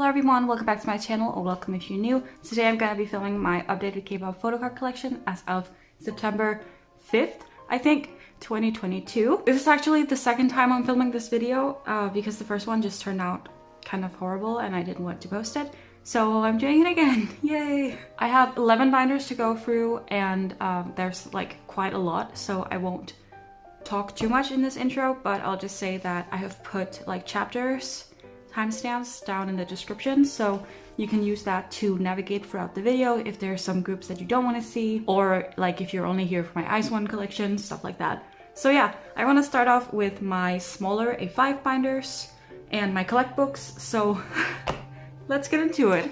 Hello everyone, welcome back to my channel, or welcome if you're new. Today I'm gonna be filming my updated Kpop photocard collection as of September 5th, I think, 2022. This is actually the second time I'm filming this video because the first one just turned out kind of horrible and I didn't want to post it. So I'm doing it again, yay! I have 11 binders to go through and there's like quite a lot, so I won't talk too much in this intro, but I'll just say that I have put like chapters, timestamps down in the description, so you can use that to navigate throughout the video if there's some groups that you don't want to see, or like if you're only here for my IZONE collection, stuff like that. So yeah, I want to start off with my smaller A5 binders and my collect books, so let's get into it.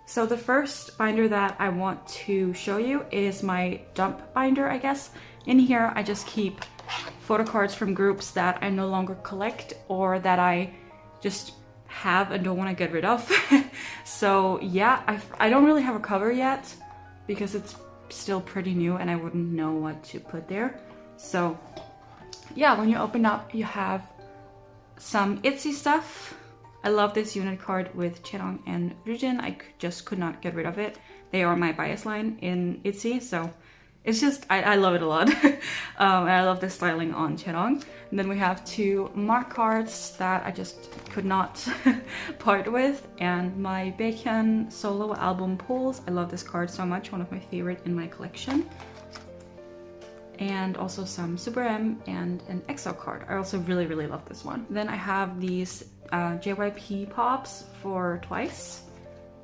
So the first binder that I want to show you is my dump binder, I guess. In here I just keep photo cards from groups that I no longer collect or that I just have and don't want to get rid of. So yeah, I don't really have a cover yet because it's still pretty new and I wouldn't know what to put there. So yeah, when you open up you have some ITZY stuff. I love this unit card with cheon and yuri. I just could not get rid of it. They are my bias line in ITZY, so it's just, I love it a lot. And I love the styling on cheon. And then we have two mark cards that I just could not part with, and my Baekhyun solo album pulls. I love this card so much, one of my favorite in my collection. And also some Super M and an EXO card. I also really love this one. Then I have these JYP pops for Twice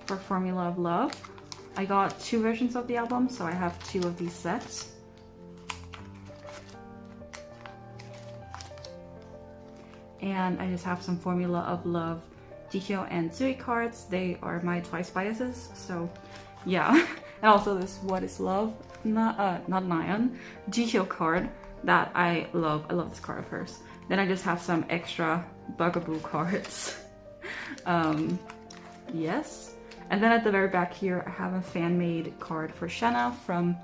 for Formula of Love. I got two versions of the album, so I have two of these sets. And I just have some Formula of Love Jihyo and Sui cards. They are my Twice biases, so yeah. And also this What is Love? Not Nayeon, Jihyo card that I love. I love this card of hers. Then I just have some extra bugAboo cards. Yes. And then at the very back here, I have a fan-made card for Yena from,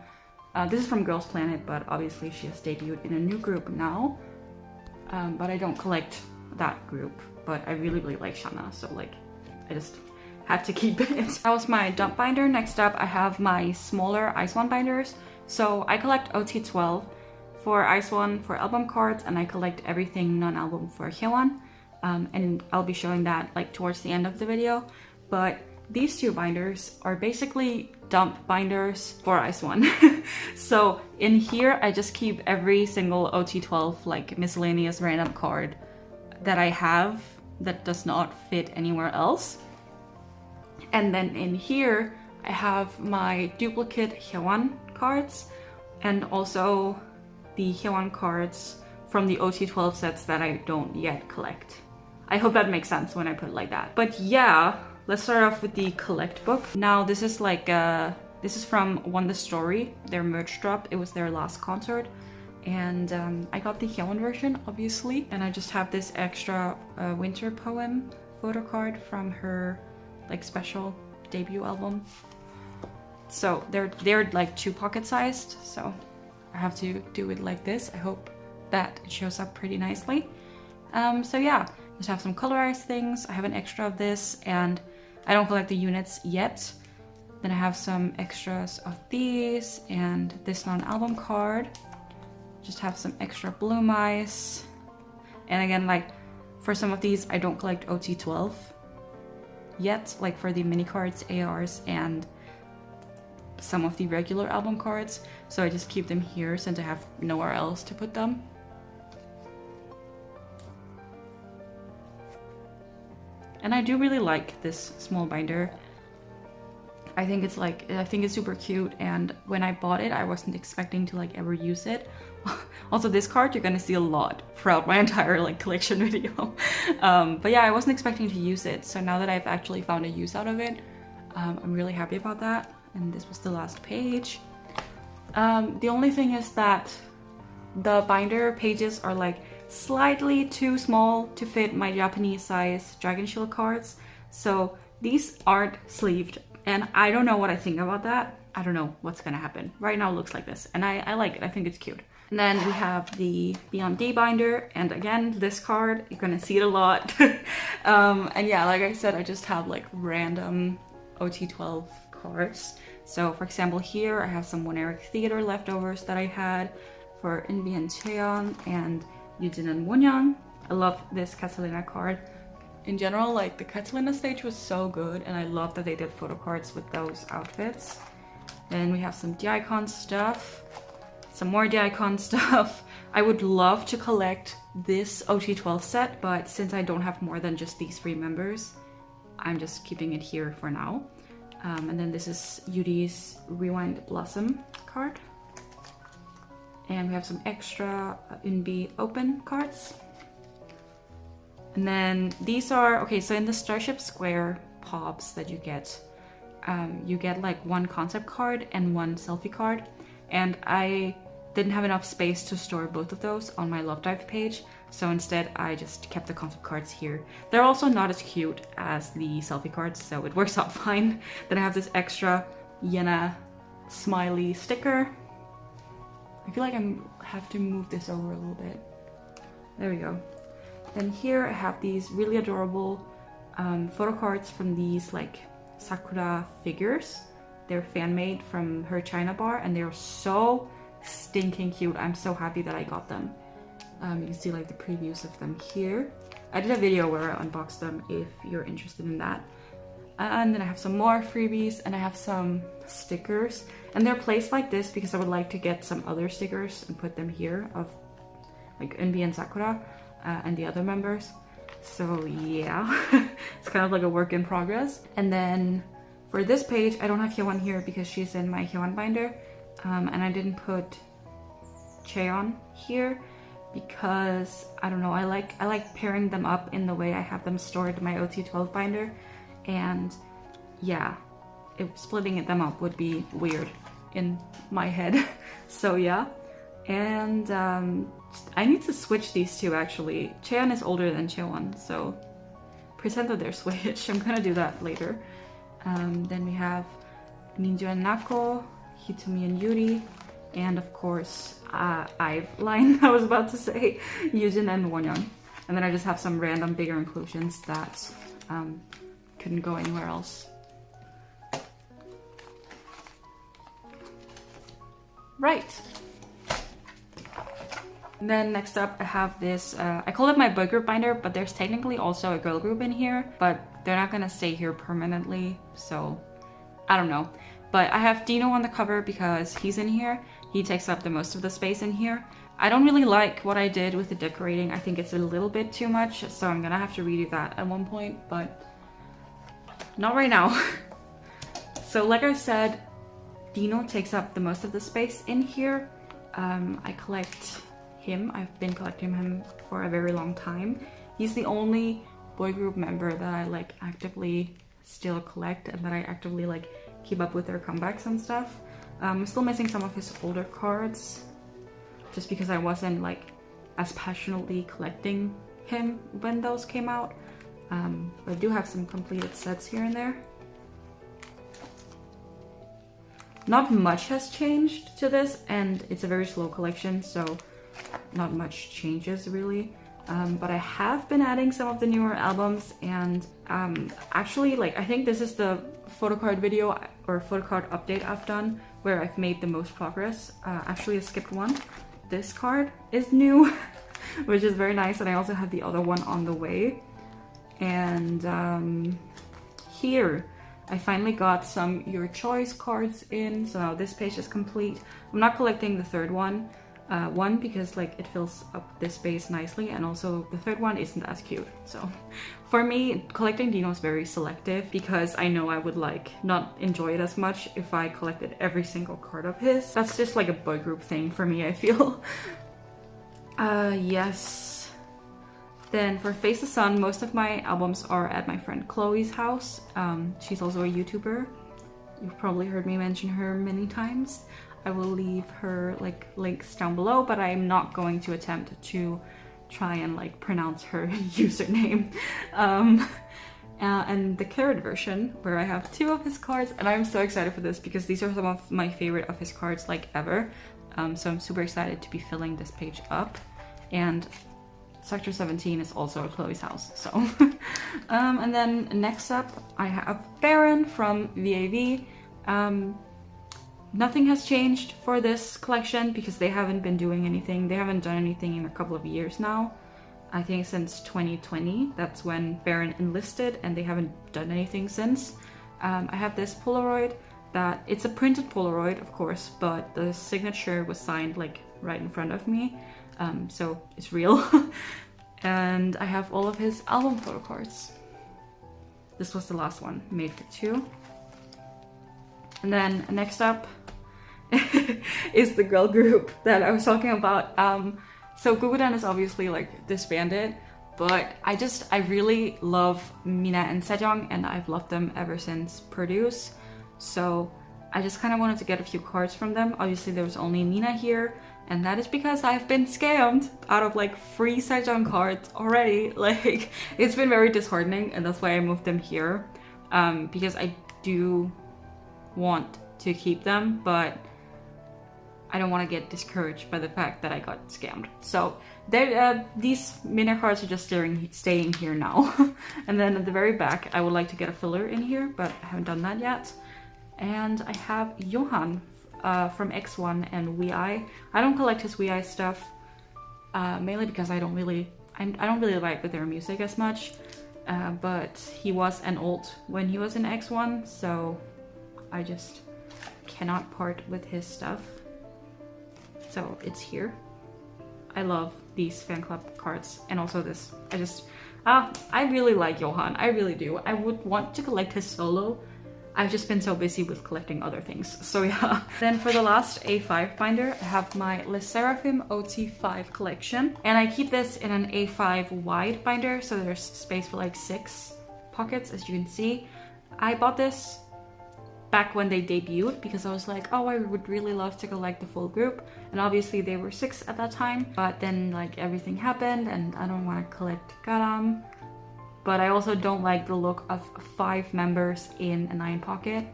this is from Girls Planet, but obviously she has debuted in a new group now. But I don't collect that group, but I really like Yena, so like, I just had to keep it. That was my dump binder. Next up, I have my smaller IZONE binders. So I collect OT12 for IZONE for album cards, and I collect everything non-album for Hyewon. And I'll be showing that like towards the end of the video. But these two binders are basically dump binders for IZONE. So in here, I just keep every single OT12 like miscellaneous random card that I have that does not fit anywhere else. And then in here, I have my duplicate Hyewon cards and also the Hyewon cards from the OT12 sets that I don't yet collect. I hope that makes sense when I put it like that. But yeah, let's start off with the collect book. Now this is like, this is from One The Story, their merch drop. It was their last concert. And I got the Hyewon version, obviously. And I just have this extra winter poem photo card from her like special debut album. So they're like 2 pocket sized, so I have to do it like this. I hope that it shows up pretty nicely. So yeah, just have some colorized things. I have an extra of this, and I don't collect the units yet. Then I have some extras of these and this non-album card. Just have some extra bloom eyes. And again, like for some of these, I don't collect OT12 yet, like for the mini cards, ARs, and some of the regular album cards. So I just keep them here since I have nowhere else to put them. And I do really like this small binder. I think it's super cute, and when I bought it, I wasn't expecting to like ever use it. Also, this card you're gonna see a lot throughout my entire like collection video. But yeah, I wasn't expecting to use it, so now that I've actually found a use out of it, I'm really happy about that. And this was the last page. The only thing is that the binder pages are like slightly too small to fit my Japanese size Dragon Shield cards. So these aren't sleeved, and I don't know what I think about that. I don't know what's gonna happen. Right now it looks like this, and I like it. I think it's cute. And then we have the B&D binder, and again, this card, you're gonna see it a lot. And yeah, like I said, I just have like random OT12 cards. So for example, here I have some One Eric Theater leftovers that I had for Eunbi and Cheon and Yujin and Wonyoung. I love this Catalina card. In general, like the Catalina stage was so good, and I love that they did photo cards with those outfits. Then we have some D-Icon stuff. Some more D-Icon stuff. I would love to collect this OT12 set, but since I don't have more than just these 3 members, I'm just keeping it here for now. And then this is Yuri's Rewind Blossom card. And we have some extra Eunbi open cards. And then these are, okay, so in the Starship Square pops that you get like 1 concept card and 1 selfie card. And I didn't have enough space to store both of those on my Love Dive page, so instead I just kept the concept cards here. They're also not as cute as the selfie cards, so it works out fine. Then I have this extra Yena smiley sticker. I feel like I have to move this over a little bit. There we go. Then here I have these really adorable photo cards from these like Sakura figures. They're fan made from her China bar, and they're so stinking cute. I'm so happy that I got them. You can see like the previews of them here. I did a video where I unboxed them if you're interested in that. And then I have some more freebies, and I have some stickers, and they're placed like this because I would like to get some other stickers and put them here of like Eunbi and Sakura and the other members. So yeah, it's kind of like a work in progress. And then for this page, I don't have Hyewon here because she's in my Hyewon binder. And I didn't put Cheon here because I don't know, I like pairing them up in the way I have them stored in my OT12 binder, and yeah, splitting them up would be weird in my head. So yeah, and I need to switch these two actually. Cheon is older than Cheon, so pretend that they're switched. I'm gonna do that later. Then we have Minju and Nako, Hitomi and Yuri, and of course, I was about to say, Yujin and Wonyoung. And then I just have some random bigger inclusions that couldn't go anywhere else. Right. And then next up I have this, I call it my boy group binder, but there's technically also a girl group in here, but they're not gonna stay here permanently, so I don't know. But I have Dino on the cover because he's in here. He takes up the most of the space in here. I don't really like what I did with the decorating. I think it's a little bit too much, so I'm gonna have to redo that at one point, but not right now. So like I said, Dino takes up the most of the space in here. I collect him. I've been collecting him for a very long time. He's the only boy group member that I like actively still collect and that I actively like keep up with their comebacks and stuff. I'm still missing some of his older cards just because I wasn't like as passionately collecting him when those came out. But I do have some completed sets here and there. Not much has changed to this, and it's a very slow collection, so not much changes really. But I have been adding some of the newer albums, and actually, like, I think this is the Photocard video or Photocard update I've done where I've made the most progress. Actually, I skipped one. This card is new, which is very nice, and I also have the other one on the way. And here, I finally got some Your Choice cards in, so now this page is complete. I'm not collecting the third one. One, because like it fills up this space nicely, and also the third one isn't as cute. So for me, collecting Dino is very selective because I know I would like not enjoy it as much if I collected every single card of his. That's just like a boy group thing for me, I feel. Yes. Then for Face the Sun, most of my albums are at my friend Chloe's house. She's also a YouTuber. You've probably heard me mention her many times. I will leave her like links down below, but I'm not going to attempt to try and like pronounce her username. And the carrot version, where I have 2 of his cards, and I'm so excited for this because these are some of my favorite of his cards like ever. So I'm super excited to be filling this page up. And Sector 17 is also Chloe's house, so. And then next up, I have Baron from VAV. Nothing has changed for this collection because they haven't been doing anything. They haven't done anything in a couple of years now. I think since 2020, that's when Baron enlisted, and they haven't done anything since. I have this Polaroid that, it's a printed Polaroid, of course, but the signature was signed like right in front of me. So it's real. And I have all of his album photo cards. This was the last one, made for 2. And then next up is the girl group that I was talking about. So gugudan is obviously like disbanded, but I really love Mina and Sejong, and I've loved them ever since Produce. So I just kind of wanted to get a few cards from them. Obviously there was only Mina here, and that is because I've been scammed out of like free Sejong cards already. Like, it's been very disheartening, and that's why I moved them here. Because I do want to keep them, but I don't want to get discouraged by the fact that I got scammed. So these Mina cards are just staying here now. And then at the very back, I would like to get a filler in here, but I haven't done that yet. And I have Johan from X1 and WeI. I don't collect his WeI stuff, mainly because I don't really like their music as much. But he was an alt when he was in X1, so I just cannot part with his stuff. So it's here. I love these fan club cards, and also this. I really like Johan. I really do. I would want to collect his solo. I've just been so busy with collecting other things. So yeah. Then for the last A5 binder, I have my sserafim OT5 collection. And I keep this in an A5 wide binder, so there's space for like 6 pockets, as you can see. I bought this back when they debuted because I was like, oh, I would really love to collect the full group. And obviously they were 6 at that time, but then like everything happened and I don't want to collect Garam. But I also don't like the look of 5 members in a 9 pocket.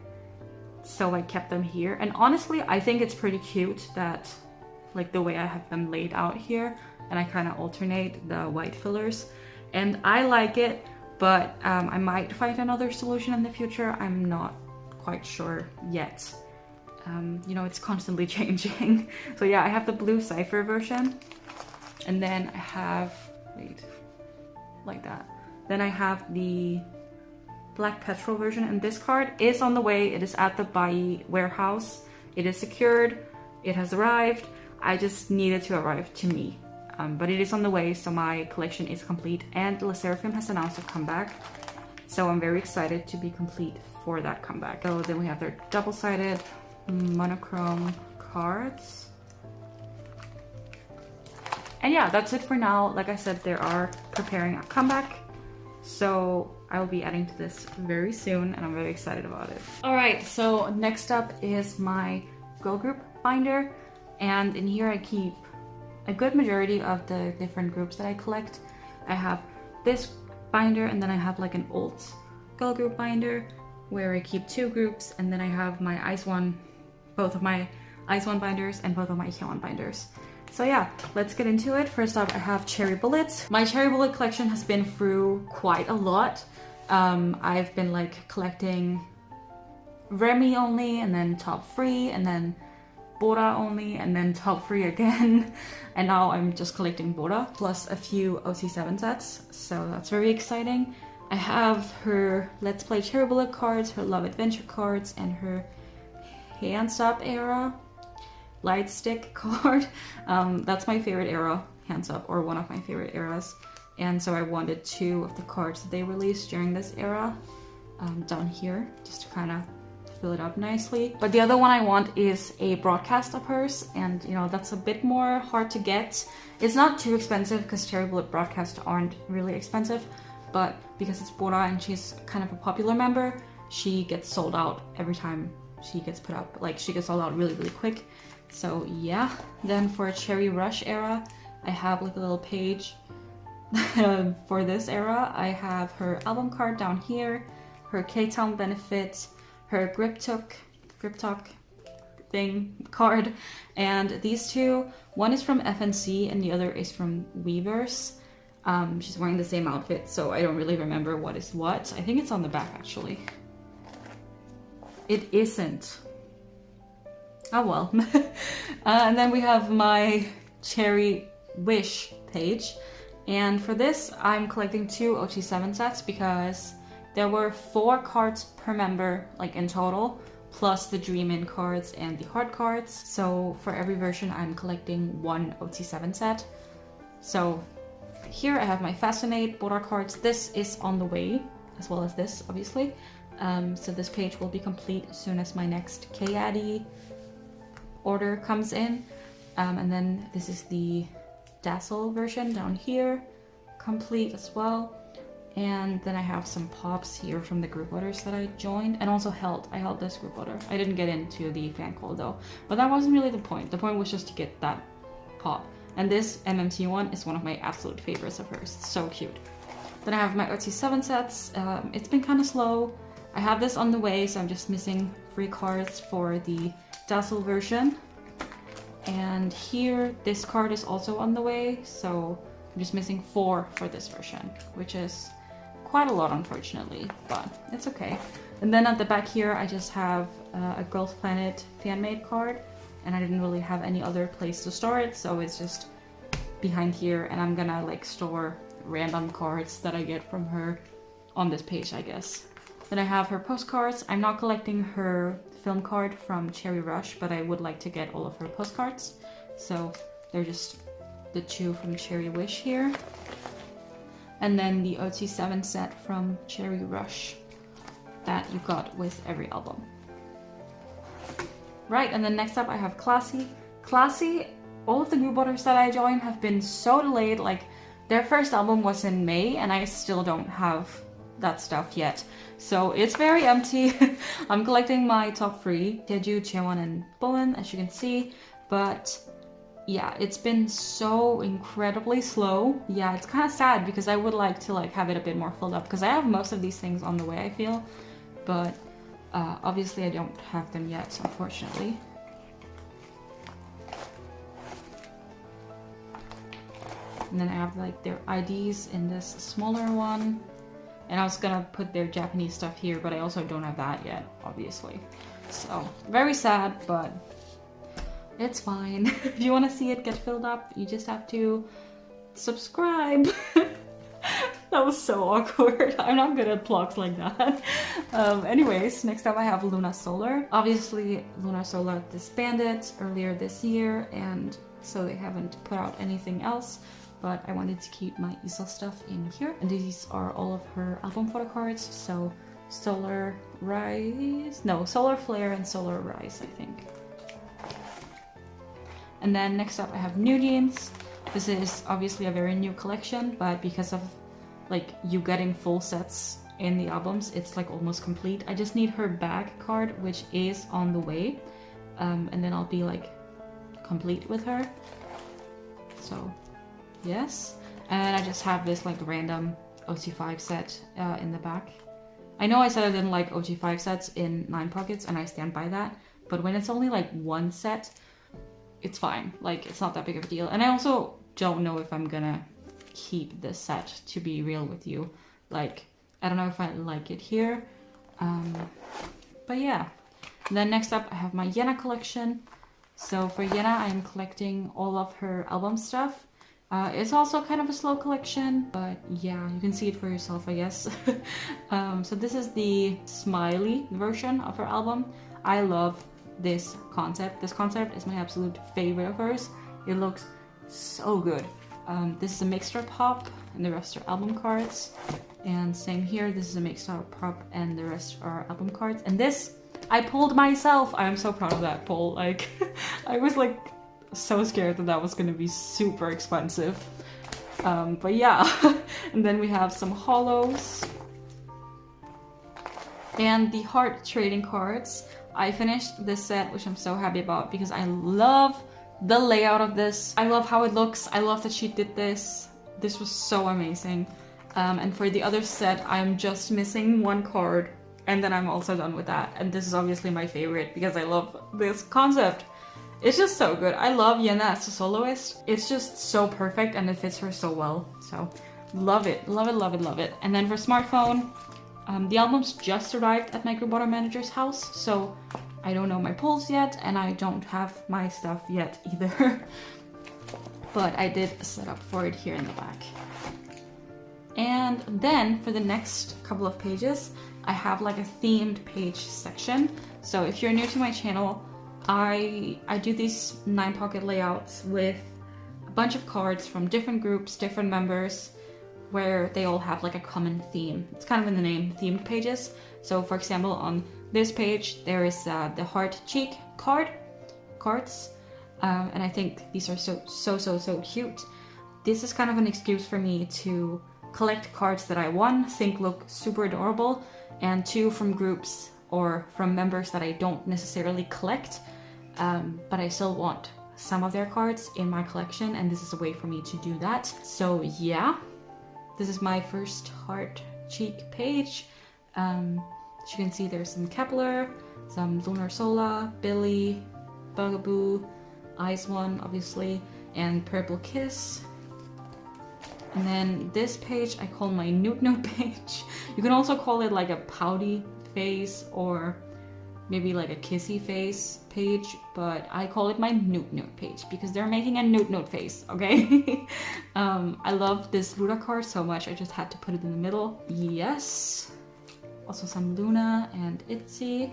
So I kept them here. And honestly, I think it's pretty cute that like the way I have them laid out here, and I kind of alternate the white fillers. And I like it, but I might find another solution in the future. I'm not quite sure yet. You know, it's constantly changing. So yeah, I have the blue cipher version, and then I have, wait, like that. Then I have the black petrol version, and this card is on the way. It is at the Bai warehouse. It is secured. It has arrived. I just need it to arrive to me. But it is on the way, so my collection is complete. And sserafim has announced a comeback, so I'm very excited to be complete for that comeback. So then we have their double-sided monochrome cards. And yeah, that's it for now. Like I said, they are preparing a comeback, so I will be adding to this very soon, and I'm very excited about it. All right, so next up is my girl group binder, and in here I keep a good majority of the different groups that I collect. I have this binder, and then I have like an alt girl group binder where I keep 2 groups, and then I have my IZONE, both of my IZONE binders and both of my Hyewon binders. So yeah, let's get into it. First up, I have Cherry Bullets. My Cherry Bullet collection has been through quite a lot. I've been like collecting Remy only, and then top 3, and then Bora only, and then top 3 again. And now I'm just collecting Bora, plus a few OT7 sets. So that's very exciting. I have her Let's Play Cherry Bullet cards, her Love Adventure cards, and her Hands Up era light stick card. That's my favorite era, Hands Up, or one of my favorite eras. And so I wanted 2 of the cards that they released during this era down here, just to kind of fill it up nicely. But the other one I want is a broadcast of hers, and you know, that's a bit more hard to get. It's not too expensive because Cherry Bullet broadcasts aren't really expensive, but because it's Bora and she's kind of a popular member, she gets sold out every time she gets put up. Like, she gets sold out really, really quick. So yeah. Then for Cherry Rush era, I have like a little page. For this era, I have her album card down here, her K-Town benefit, her Grip Talk thing card. And these two, one is from FNC and the other is from Weavers. She's wearing the same outfit, so I don't really remember what is what. I think it's on the back actually. It isn't. Oh well. And then we have my Cherry Wish page. And for this, I'm collecting 2 OT7 sets because there were 4 cards per member, like in total, plus the Dream In cards and the Heart cards. So for every version, I'm collecting 1 OT7 set. So here I have my Fascinate, Border cards. This is on the way, as well as this, obviously. So this page will be complete as soon as my next K-Addy order comes in. And then this is the Dazzle version down here, complete as well. And then I have some pops here from the group orders that I joined, and also I held this group order. I didn't get into the fan call though, but that wasn't really the point. The point was just to get that pop. And this MMT one is one of my absolute favorites of hers. It's so cute. Then I have my OT7 sets. It's been kind of slow. I have this on the way, so I'm just missing 3 cards for the Dazzle version. And here, this card is also on the way, so I'm just missing 4 for this version, which is quite a lot, unfortunately, but it's okay. And then at the back here, I just have a Girls Planet fan-made card, and I didn't really have any other place to store it, so it's just behind here, and I'm gonna like store random cards that I get from her on this page, I guess. Then I have her postcards. I'm not collecting her film card from Cherry Rush, but I would like to get all of her postcards. So they're just the 2 from Cherry Wish here. And then the OT7 set from Cherry Rush that you got with every album. Right, and then next up I have Classy. Classy, all of the group orders that I joined have been so delayed. Like, their first album was in May and I still don't have that stuff yet. So it's very empty. I'm collecting my top 3, Jeju, Cheon, and Bowen, as you can see. But yeah, it's been so incredibly slow. Yeah, it's kind of sad because I would like to like have it a bit more filled up because I have most of these things on the way, I feel. But obviously I don't have them yet, unfortunately. And then I have like their IDs in this smaller one. And I was gonna put their Japanese stuff here, but I also don't have that yet, obviously. So, very sad, but it's fine. If you want to see it get filled up, you just have to subscribe. That was so awkward. I'm not good at plugs like that. Anyways, next up I have lunarsolar. Obviously, lunarsolar disbanded earlier this year, and so they haven't put out anything else. But I wanted to keep my IZO stuff in here. And these are all of her album photo cards. So Solar Rise, no, Solar Flare and Solar Rise, I think. And then next up I have newjeans. This is obviously a very new collection, but because of like you getting full sets in the albums, it's like almost complete. I just need her bag card, which is on the way. And then I'll be like complete with her. So yes, and I just have this like random OT5 set in the back. I know I said I didn't like OT5 sets in 9 pockets, and I stand by that, but when it's only like 1 set, it's fine. Like, it's not that big of a deal. And I also don't know if I'm gonna keep this set, to be real with you. Like, I don't know if I like it here. But yeah. And then next up I have my Yena collection. So for Yena, I'm collecting all of her album stuff. It's also kind of a slow collection, but yeah, you can see it for yourself, I guess. So this is the smiley version of her album. I love this concept. This concept is my absolute favorite of hers. It looks so good. This is a mixed pop, and the rest are album cards. And same here, this is a mixed pop, and the rest are album cards. And this, I pulled myself. I'm so proud of that pull. Like, I was like so scared that that was gonna be super expensive. But yeah. And then we have some hollows. And the heart trading cards. I finished this set, which I'm so happy about because I love the layout of this. I love how it looks. I love that she did this. This was so amazing. And for the other set, I'm just missing 1 card. and then I'm also done with that. And this is obviously my favorite because I love this concept. It's just so good. I love Yena as a soloist. It's just so perfect and it fits her so well. So love it, love it, love it, love it. And then for smartphone, the albums just arrived at my group bottom manager's house, so I don't know my polls yet and I don't have my stuff yet either. But I did set up for it here in the back. And then for the next couple of pages, I have like a themed page section. So if you're new to my channel, I do these 9-pocket layouts with a bunch of cards from different groups, different members, where they all have like a common theme. It's kind of in the name, themed pages. So for example, on this page, there is the heart cheek cards. And I think these are so cute. This is kind of an excuse for me to collect cards that I, one, think look super adorable, and two, from groups or from members that I don't necessarily collect, but I still want some of their cards in my collection, and this is a way for me to do that. So yeah, this is my first heart cheek page. As you can see, there's some Kepler, some lunarsolar, billlie, bugAboo, IZONE obviously, and Purple Kiss. And then this page I call my nude page. You can also call it like a pouty face or maybe like a kissy face page, but I call it my nude page because they're making a nude face, okay? I love this Luna card so much, I just had to put it in the middle. Yes. Also some Luna and Itzy.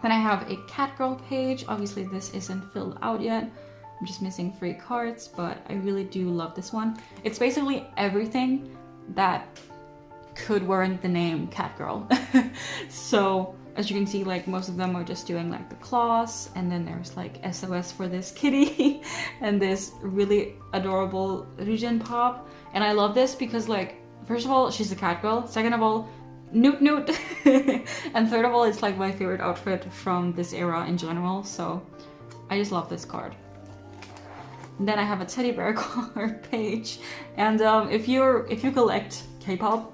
Then I have a Catgirl page. Obviously this isn't filled out yet. I'm just missing 3 cards, but I really do love this one. It's basically everything that could warrant the name Catgirl. So as you can see, like most of them are just doing like the claws, and then there's like SOS for this kitty and this really adorable Ryujin pop. And I love this because, like, first of all, she's a Catgirl. Second of all, nude. And third of all, it's like my favorite outfit from this era in general. So I just love this card. And then I have a teddy bear card page, and if you collect K-pop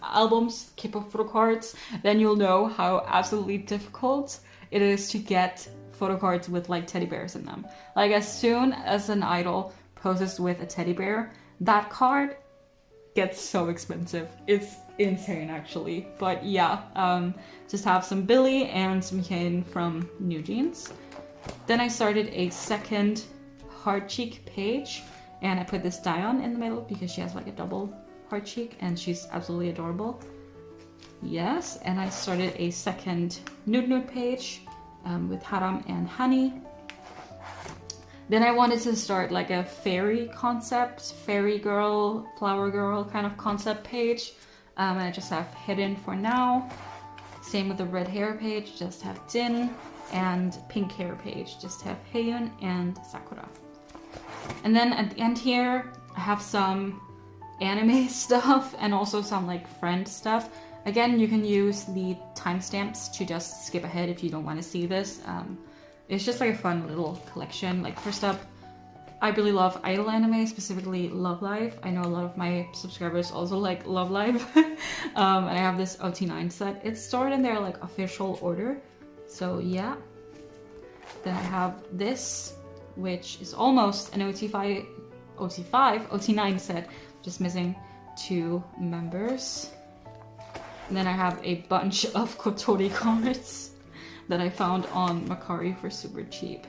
albums, K-pop photo cards, then you'll know how absolutely difficult it is to get photo cards with like teddy bears in them. Like as soon as an idol poses with a teddy bear, that card gets so expensive. It's insane actually. But yeah, just have some billlie and some Hyewon from newjeans. Then I started a second heart cheek page, and I put this Dion in the middle because she has like a double heart cheek and she's absolutely adorable. Yes, and I started a second nude page with Haram and Honey. Then I wanted to start like a fairy concept, fairy girl, flower girl kind of concept page, and I just have hidden for now. Same with the red hair page, just have Jin, and pink hair page, just have Hyewon and Sakura. And then at the end here, I have some anime stuff and also some like friend stuff. Again, you can use the timestamps to just skip ahead if you don't want to see this. It's just like a fun little collection. Like first up, I really love idol anime, specifically Love Live. I know a lot of my subscribers also like Love Live. And I have this OT9 set. It's stored in their like official order. So yeah. Then I have this, which is almost an OT5, OT9 set, just missing 2 members. And then I have a bunch of Kotori cards that I found on Mercari for super cheap.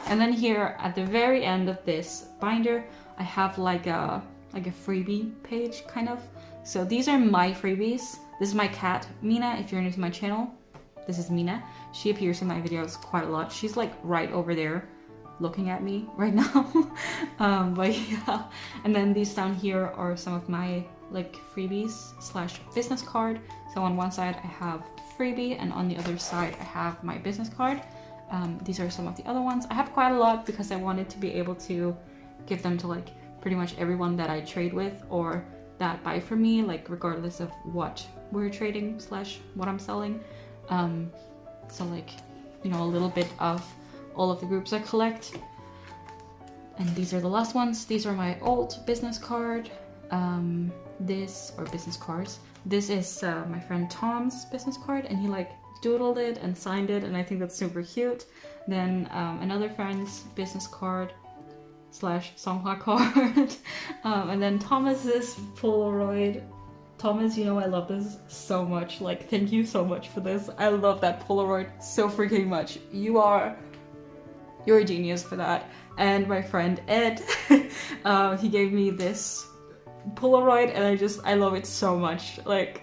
And then here at the very end of this binder, I have like a freebie page kind of. So these are my freebies. This is my cat, Mina, if you're new to my channel. This is Mina. She appears in my videos quite a lot. She's like right over there looking at me right now. But yeah. And then these down here are some of my like freebies slash business card. So on one side I have freebie and on the other side I have my business card. These are some of the other ones. I have quite a lot because I wanted to be able to give them to like pretty much everyone that I trade with or that buy from me, like regardless of what we're trading slash what I'm selling. So like, you know, a little bit of all of the groups I collect. And these are the last ones. These are my old business card. Business cards. This is my friend Tom's business card, and he like doodled it and signed it, and I think that's super cute. Then another friend's business card slash Songhwa card, and then Thomas's Polaroid. Thomas, you know I love this so much. Like, thank you so much for this. I love that Polaroid so freaking much. You're a genius for that. And my friend Ed, he gave me this Polaroid, and I love it so much. Like,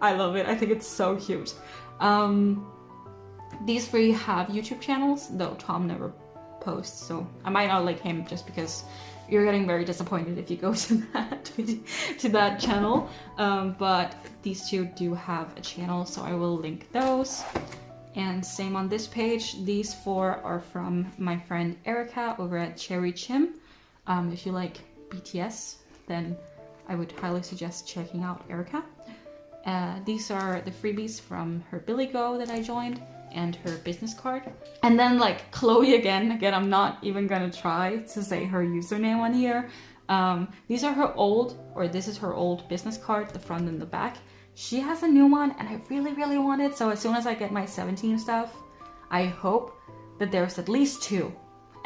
I love it. I think it's so cute. These three have YouTube channels, though Tom never posts, so I might not like him just because you're getting very disappointed if you go to that channel. But these two do have a channel, so I will link those. And same on this page. These four are from my friend Erika over at Cherry Chim. If you like BTS, then I would highly suggest checking out Erika. These are the freebies from her Billlie Go that I joined, and her business card. And then like Chloe again, I'm not even gonna try to say her username on here. These are her old, or this is her old business card, the front and the back. She has a new one, and I really, really want it. So as soon as I get my 17 stuff, I hope that there's at least two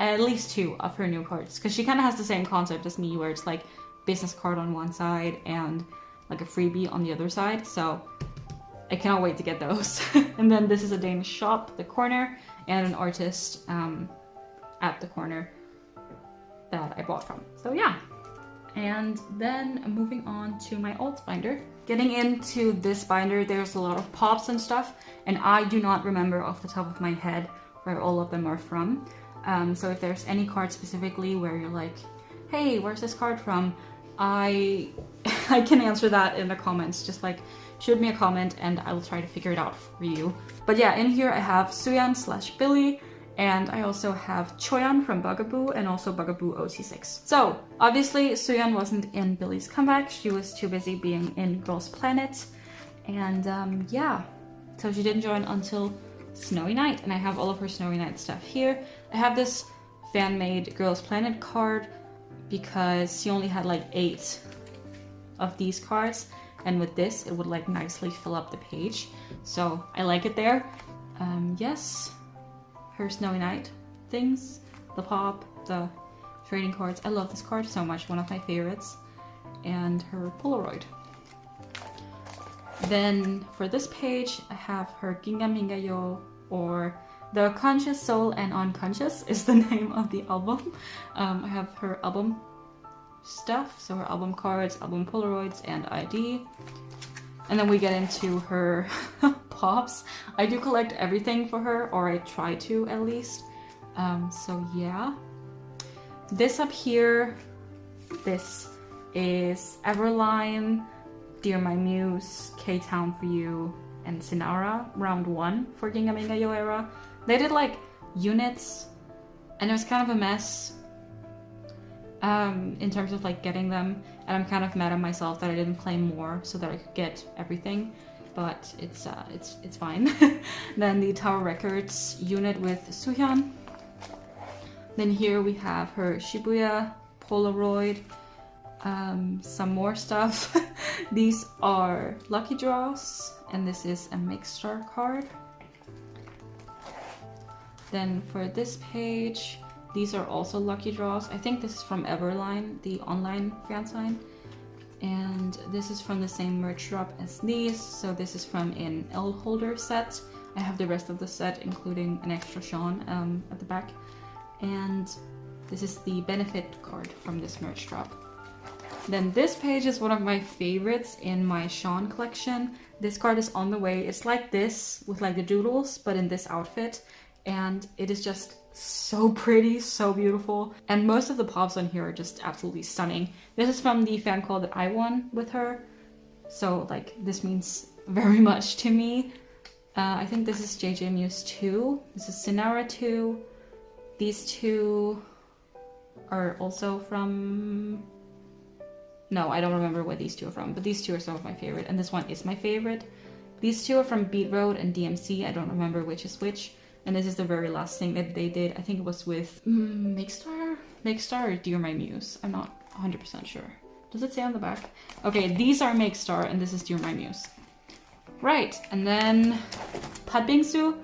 of her new cards. Because she kind of has the same concept as me, where it's like business card on one side and like a freebie on the other side. So I cannot wait to get those. And then this is a Danish shop, the corner, and an artist at the corner that I bought from. So yeah. And then moving on to my alt binder. Getting into this binder, there's a lot of pops and stuff, and I do not remember off the top of my head where all of them are from. So if there's any card specifically where you're like, hey, where's this card from? I can answer that in the comments. Just like shoot me a comment and I will try to figure it out for you. But yeah, in here I have Suyeon / Billlie, and I also have Choyeon from bugAboo, and also bugAboo OT6. So obviously Suyeon wasn't in Billie's comeback. She was too busy being in Girls Planet. And yeah, so she didn't join until Snowy Night, and I have all of her Snowy Night stuff here. I have this fan-made Girls Planet card because she only had like 8 of these cards, and with this it would like nicely fill up the page, so I like it there. Yes, her Snowy Night things, the pop, the trading cards. I love this card so much, one of my favorites. And her Polaroid. Then for this page I have her Gingamingayo, or The Conscious Soul and Unconscious is the name of the album. I have her album stuff, so her album cards, album Polaroids, and ID. And then we get into her pops. I do collect everything for her, or I try to at least. So yeah. This up here, this is Everline, Dear My Muse, K-Town For You, and Sinara, round 1 for Gingamingayo era. They did like units, and it was kind of a mess in terms of like getting them, and I'm kind of mad at myself that I didn't play more so that I could get everything, but it's fine. Then the Tower Records unit with Suhyun. Then here we have her Shibuya Polaroid, some more stuff. These are lucky draws, and this is a Mixstar card. Then for this page, these are also lucky draws. I think this is from Everline, the online fan sign. And this is from the same merch drop as these. So this is from an L holder set. I have the rest of the set, including an extra sheon at the back. And this is the benefit card from this merch drop. Then this page is one of my favorites in my sheon collection. This card is on the way. It's like this with like the doodles, but in this outfit. And it is just so pretty, so beautiful. And most of the pops on here are just absolutely stunning. This is from the fan call that I won with her. So like this means very much to me. I think this is JJ Muse 2. This is Sinara 2. These two are also from... No, I don't remember where these two are from, but these two are some of my favorite, and this one is my favorite. These two are from Beat Road and DMC. I don't remember which is which. And this is the very last thing that they did. I think it was with Mixstar or Dear My Muse. I'm not 100% sure. Does it say on the back? Okay, these are Make Star and this is Dear My Muse. Right, and then Patbingsu.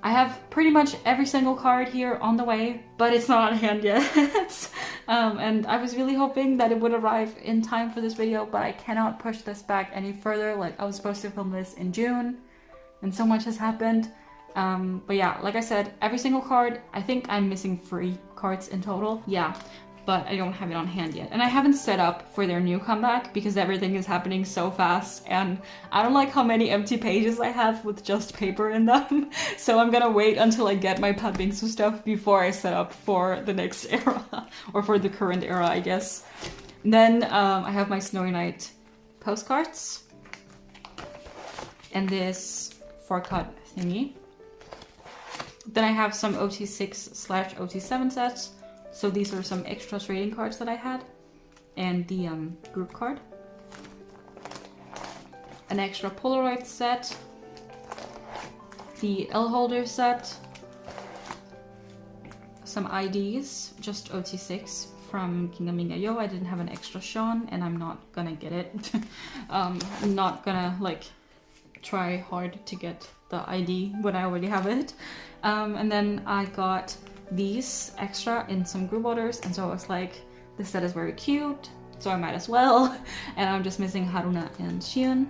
I have pretty much every single card here on the way, but it's not on hand yet. And I was really hoping that it would arrive in time for this video, but I cannot push this back any further. Like, I was supposed to film this in June, and so much has happened. But yeah, like I said, every single card, I think I'm missing 3 cards in total. Yeah, but I don't have it on hand yet. And I haven't set up for their new comeback because everything is happening so fast and I don't like how many empty pages I have with just paper in them. So I'm gonna wait until I get my Patbingsu stuff before I set up for the next era, or for the current era, I guess. And then I have my Snowy Night postcards and this 4-cut thingy. Then I have some OT6/OT7 sets. So these are some extra trading cards that I had. And the group card. An extra Polaroid set. The L holder set. Some IDs, just OT6 from Kingdom Yo. I didn't have an extra sheon and I'm not gonna get it. I'm not gonna like try hard to get the ID when I already have it. And then I got these extra in some group orders, and so I was like, this set is very cute, so I might as well. And I'm just missing Haruna and Sheon.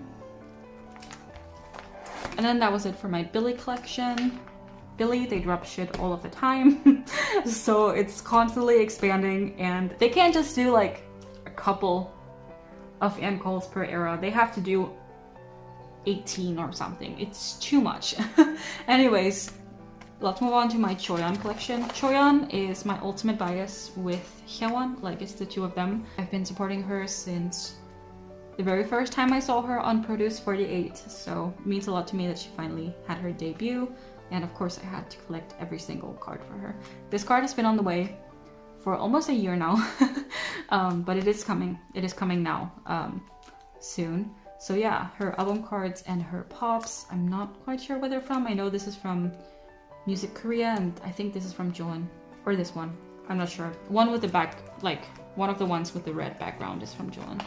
And then that was it for my billlie collection. Billlie, they drop shit all of the time. So it's constantly expanding, and they can't just do like a couple of fan calls per era. They have to do 18 or something. It's too much. Anyways, let's move on to my Choyeon collection. Choyeon is my ultimate bias with Hyewon, like it's the two of them. I've been supporting her since the very first time I saw her on Produce 48, so it means a lot to me that she finally had her debut, and of course I had to collect every single card for her. This card has been on the way for almost a year now, but it is coming. It is coming now, soon. So yeah, her album cards and her pops, I'm not quite sure where they're from. I know this is from Music Korea, and I think this is from Joan, or this one, I'm not sure. One with the back, like one of the ones with the red background is from Joan.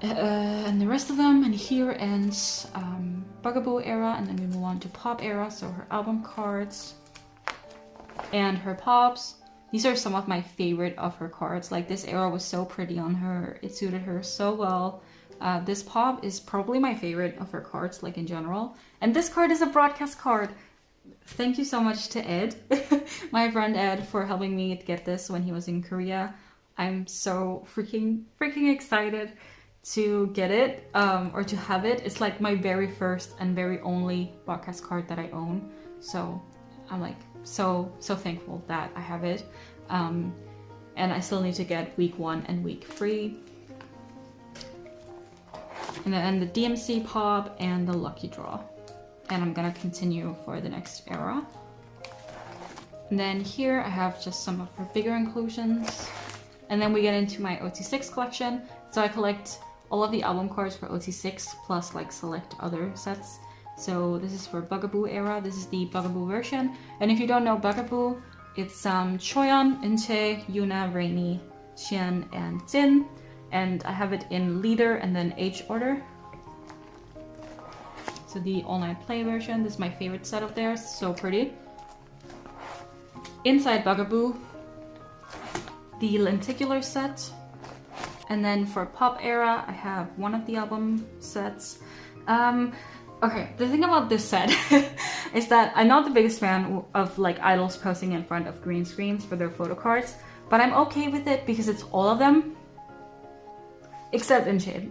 And the rest of them, and here ends bugAboo era, and then we move on to pop era, so her album cards and her pops. These are some of my favorite of her cards. Like, this era was so pretty on her, it suited her so well. This pop is probably my favorite of her cards, like in general. And this card is a broadcast card. Thank you so much to Ed, my friend Ed, for helping me get this when he was in Korea. I'm so freaking excited to get it, or to have it. It's like my very first and very only broadcast card that I own. So I'm like so thankful that I have it. And I still need to get week 1 and week 3. And then the DMC pop and the lucky draw. And I'm gonna continue for the next era. And then here I have just some of her bigger inclusions. And then we get into my OT6 collection. So I collect all of the album cards for OT6 plus like select other sets. So this is for bugAboo era. This is the bugAboo version. And if you don't know bugAboo, it's Choyeon, Inche, Yuna, Rainy, Xian, and Jin. And I have it in leader and then age order. So the all night play version, this is my favorite set of theirs, so pretty. Inside bugAboo, the lenticular set. And then for pop era, I have one of the album sets. Okay, the thing about this set is that I'm not the biggest fan of like idols posing in front of green screens for their photo cards, but I'm okay with it because it's all of them. Except Inche.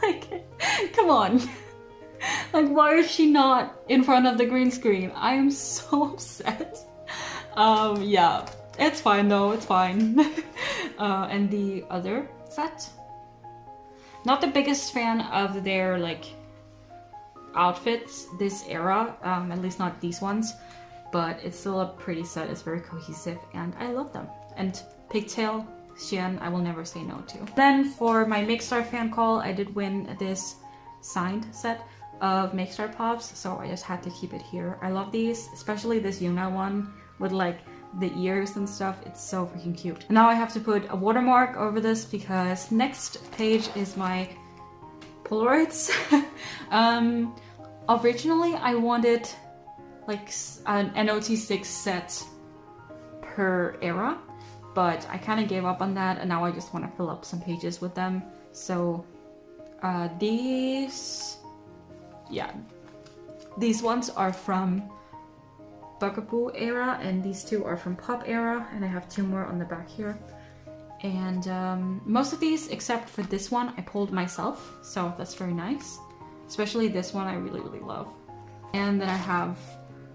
Like, come on. Like, why is she not in front of the green screen? I am so upset. Yeah, it's fine though, it's fine. And the other set. Not the biggest fan of their, like, outfits this era, at least not these ones, but it's still a pretty set. It's very cohesive and I love them. And Pigtail, Sheon, I will never say no to. Then for my Make Star fan call, I did win this signed set of Make Star pops, so I just had to keep it here. I love these, especially this Yuna one with like the ears and stuff. It's so freaking cute. And now I have to put a watermark over this because next page is my Polaroids. Originally I wanted like an OT6 set per era, but I kind of gave up on that and now I just want to fill up some pages with them. So these ones are from bugAboo era and these two are from Kpop era, and I have two more on the back here. And most of these, except for this one, I pulled myself, so that's very nice. Especially this one I really, really love. And then I have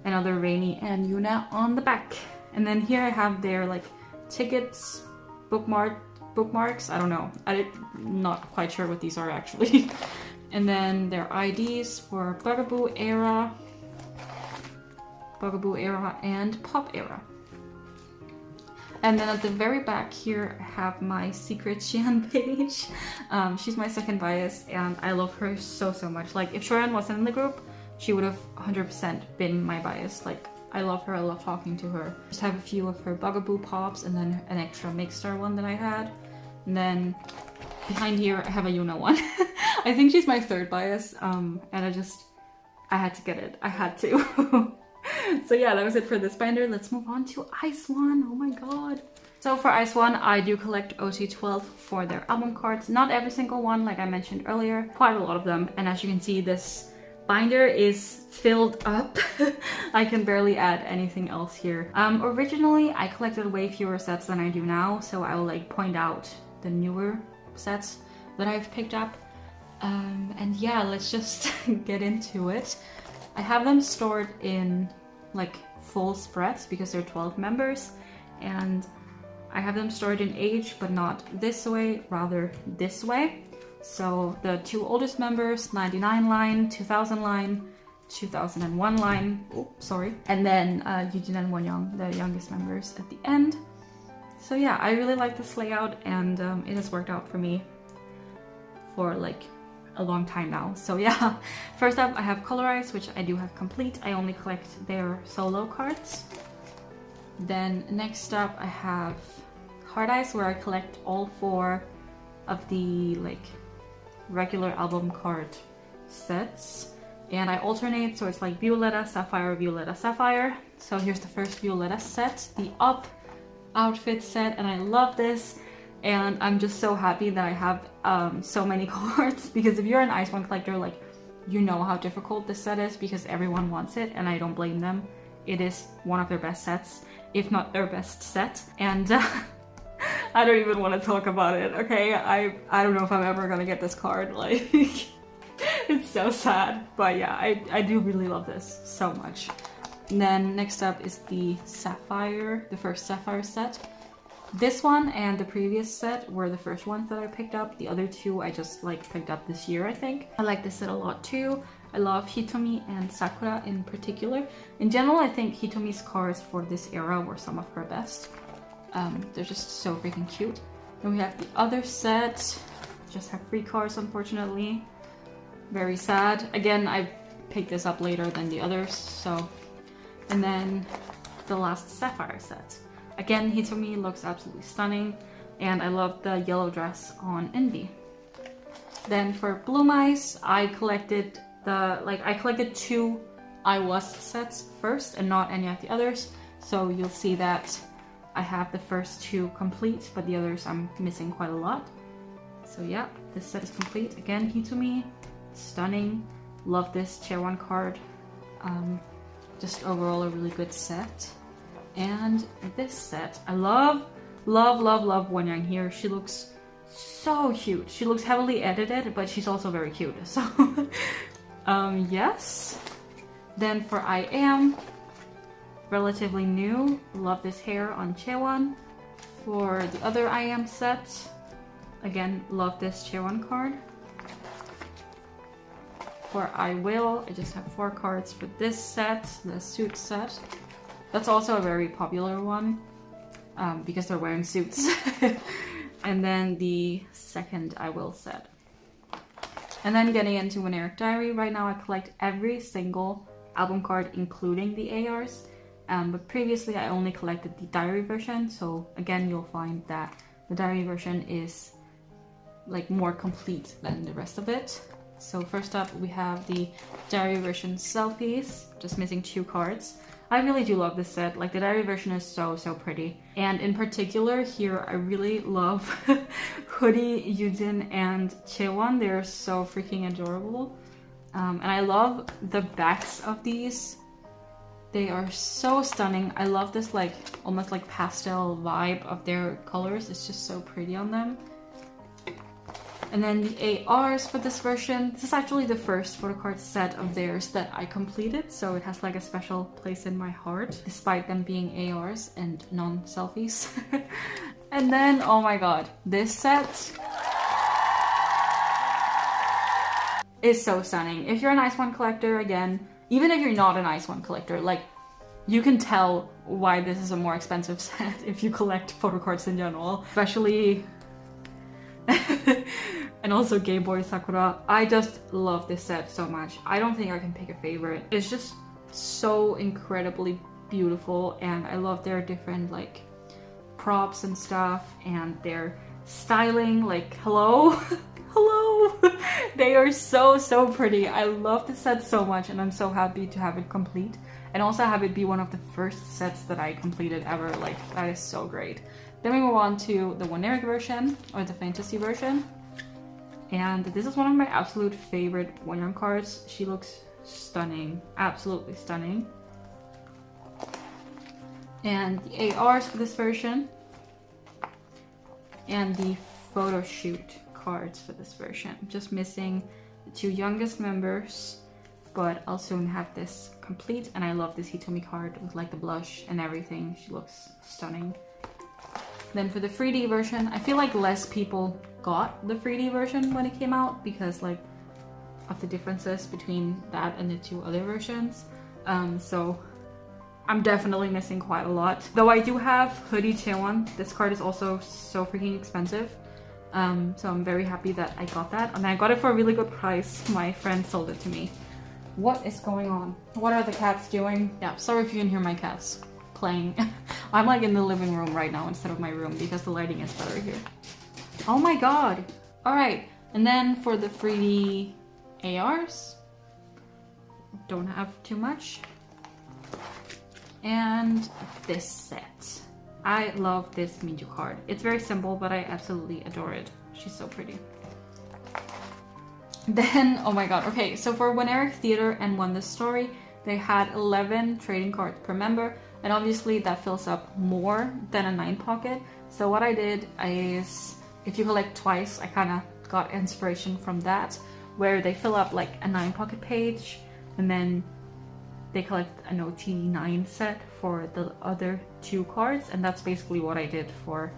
another Rainy and Yuna on the back. And then here I have their like tickets, bookmarks, I don't know. I'm not quite sure what these are actually. And then their IDs for bugAboo era, and Kpop era. And then at the very back here, I have my secret sheon page. She's my second bias, and I love her so, so much. Like, if Choyeon wasn't in the group, she would have 100% been my bias. Like, I love her, I love talking to her. Just have a few of her bugAboo pops, and then an extra Mixstar one that I had. And then behind here, I have a Yuna one. I think she's my third bias, and I had to get it. I had to. So yeah, that was it for this binder. Let's move on to IZONE. Oh my god. So for IZONE, I do collect OT12 for their album cards. Not every single one, like I mentioned earlier. Quite a lot of them. And as you can see, this binder is filled up. I can barely add anything else here. Originally, I collected way fewer sets than I do now. So I will like point out the newer sets that I've picked up. And yeah, let's just get into it. I have them stored in like full spreads because they're 12 members, and I have them stored in age, but not this way, rather this way. So the two oldest members, 99 line, 2000 line, 2001 line, and then Eugene and Wonyoung, the youngest members at the end. So yeah, I really like this layout, and it has worked out for me for like a long time now. So yeah, first up I have Colorized, which I do have complete. I only collect their solo cards. Then next up I have Hard Eyes, where I collect all 4 of the like regular album card sets, and I alternate, so it's like Violetta, Sapphire, Violetta, Sapphire. So here's the first Violetta set, the Up outfit set, and I love this. And I'm just so happy that I have so many cards, because if you're an IZONE collector, like, you know how difficult this set is because everyone wants it, and I don't blame them. It is one of their best sets, if not their best set, and I don't even want to talk about it, okay? I don't know if I'm ever gonna get this card, like, it's so sad, but yeah, I do really love this so much. And then next up is the Sapphire, the first Sapphire set. This one and the previous set were the first ones that I picked up. The other two I just like picked up this year, I think. I like this set a lot too. I love Hitomi and Sakura in particular. In general, I think Hitomi's cards for this era were some of her best. They're just so freaking cute. Then we have the other set. Just have free cards, unfortunately. Very sad. Again, I picked this up later than the others, so. And then the last Sapphire set. Again, Hitomi looks absolutely stunning, and I love the yellow dress on Eunbi. Then for Bloom Eyes, I collected 2 I Was sets first and not any of the others. So you'll see that I have the first 2 complete, but the others I'm missing quite a lot. So yeah, this set is complete. Again, Hitomi, stunning. Love this Chaewon card. Just overall a really good set. And this set, I love Wonyoung here. She looks so cute. She looks heavily edited, but she's also very cute. So, yes. Then for I Am, relatively new. Love this hair on Chaewon. For the other I Am set, again, love this Chaewon card. For I Will, I just have 4 cards for this set, the suit set. That's also a very popular one, because they're wearing suits. And then the second I Will set. And then getting into an Eric Diary, right now I collect every single album card, including the ARs. But previously I only collected the diary version, so again you'll find that the diary version is like more complete than the rest of it. So first up we have the diary version selfies, just missing 2 cards. I really do love this set, like the diary version is so pretty. And in particular here I really love Hoodie, Yujin and Chaewon. They're so freaking adorable. And I love the backs of these. They are so stunning. I love this like almost like pastel vibe of their colors. It's just so pretty on them. And then the ARs for this version. This is actually the first Photocard set of theirs that I completed, so it has like a special place in my heart, despite them being ARs and non-selfies. And then, oh my god, this set is so stunning. If you're an IZONE collector, again, even if you're not an IZONE collector, like, you can tell why this is a more expensive set if you collect photocards in general. Especially... and also Gay Boy Sakura. I just love this set so much. I don't think I can pick a favorite. It's just so incredibly beautiful, and I love their different like props and stuff and their styling. Like, hello? Hello! They are so pretty. I love this set so much, and I'm so happy to have it complete. And also have it be one of the first sets that I completed ever. Like, that is so great. Then we move on to the Erika version, or the fantasy version. And this is one of my absolute favorite Wonyeon cards. She looks stunning, absolutely stunning. And the ARs for this version. And the photo shoot cards for this version. Just missing the 2 youngest members, but I'll soon have this complete. And I love this Hitomi card with like the blush and everything. She looks stunning. Then for the 3D version, I feel like less people got the 3D version when it came out because like of the differences between that and the 2 other versions. So I'm definitely missing quite a lot. Though I do have Hoodie Chaewon. This card is also so freaking expensive. So I'm very happy that I got that. And I got it for a really good price. My friend sold it to me. What is going on? What are the cats doing? Yeah, sorry if you can hear my cats playing. I'm like in the living room right now instead of my room because the lighting is better here. Oh my god! Alright, and then for the 3D ARs, don't have too much. And this set. I love this minju card. It's very simple, but I absolutely adore it. She's so pretty. Then, oh my god, okay, so for When Eric Theater and Won This Story, they had 11 trading cards per member, and obviously that fills up more than a 9 pocket. So what I did is, if you collect twice, I kind of got inspiration from that, where they fill up like a 9 pocket page, and then they collect an OT9 set for the other 2 cards, and that's basically what I did for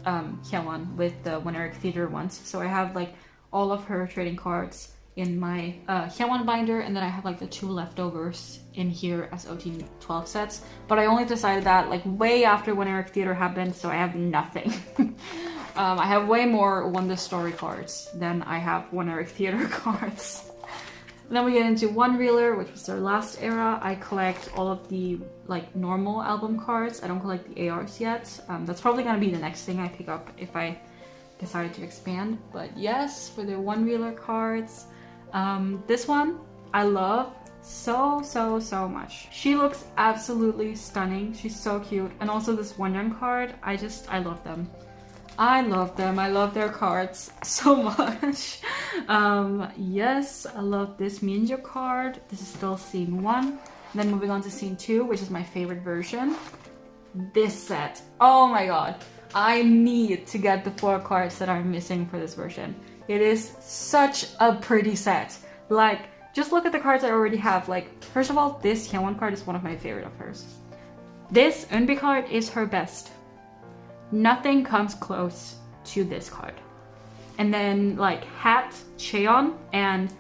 Hyewon with the When Eric Theater ones. So I have like all of her trading cards in my Hyewon binder, and then I have like the 2 leftovers in here as OT12 sets. But I only decided that like way after When Eric Theater happened, so I have nothing. I have way more Won This Story cards than I have When Eric Theater cards. And then we get into One Reeler, which was their last era. I collect all of the like normal album cards. I don't collect the ARs yet. That's probably gonna be the next thing I pick up if I decide to expand. But yes, for the One Reeler cards, this one I love so much. She looks absolutely stunning. She's so cute. And also this Wonyeon card, I love them. I love them. I love their cards so much. Yes, I love this minju card. This is still scene 1. Then moving on to scene 2, which is my favorite version. This set. Oh my god. I need to get the 4 cards that are missing for this version. It is such a pretty set. Like, just look at the cards I already have. Like, first of all, this Hyewon card is one of my favorite of hers. This Eunbi card is her best. Nothing comes close to this card. And then like Hat Cheon and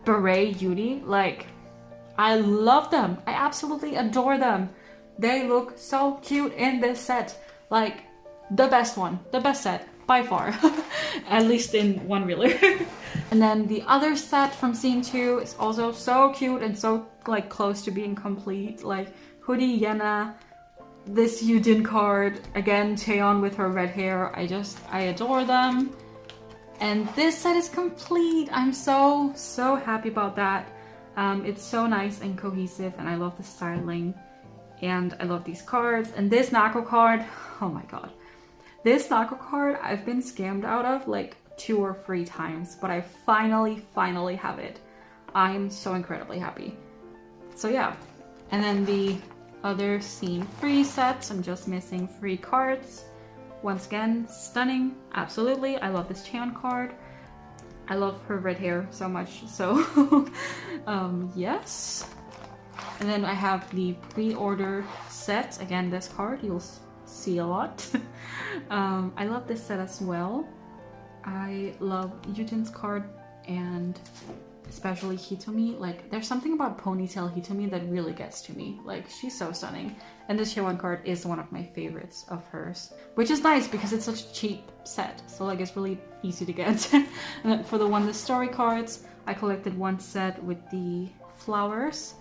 Beret Yuri, like I love them. I absolutely adore them. They look so cute in this set. Like the best one, the best set by far. At least in One Reeler. And then the other set from scene 2 is also so cute and so like close to being complete. Like hoodie, yena, this Yujin card, again, Choyeon with her red hair. I adore them. And this set is complete. I'm so happy about that. It's so nice and cohesive, and I love the styling. And I love these cards. And this Nako card, oh my god. This Nako card I've been scammed out of like 2 or 3 times, but I finally have it. I'm so incredibly happy. So yeah. And then the other scene-free sets, I'm just missing 3 cards. Once again, stunning, absolutely. I love this Cheon card. I love her red hair so much, so yes. And then I have the pre-order set. Again, this card you'll see a lot. I love this set as well. I love Yujin's card and especially Hitomi. Like, there's something about ponytail Hitomi that really gets to me. Like, she's so stunning. And this Hyewon card is one of my favorites of hers, which is nice because it's such a cheap set. So like, it's really easy to get. And then for the story cards, I collected one set with the flowers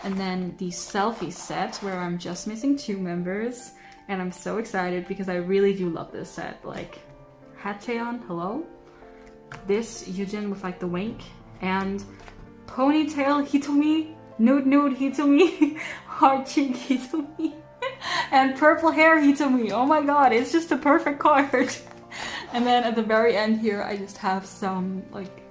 and then the selfie set where I'm just missing 2 members. And I'm so excited because I really do love this set. Like, Cheon, hello? This Yujin with like the wink. And ponytail Hitomi, nude Hitomi, heart cheek Hitomi, and purple hair Hitomi. Oh my god, it's just a perfect card. And then at the very end here, I just have some like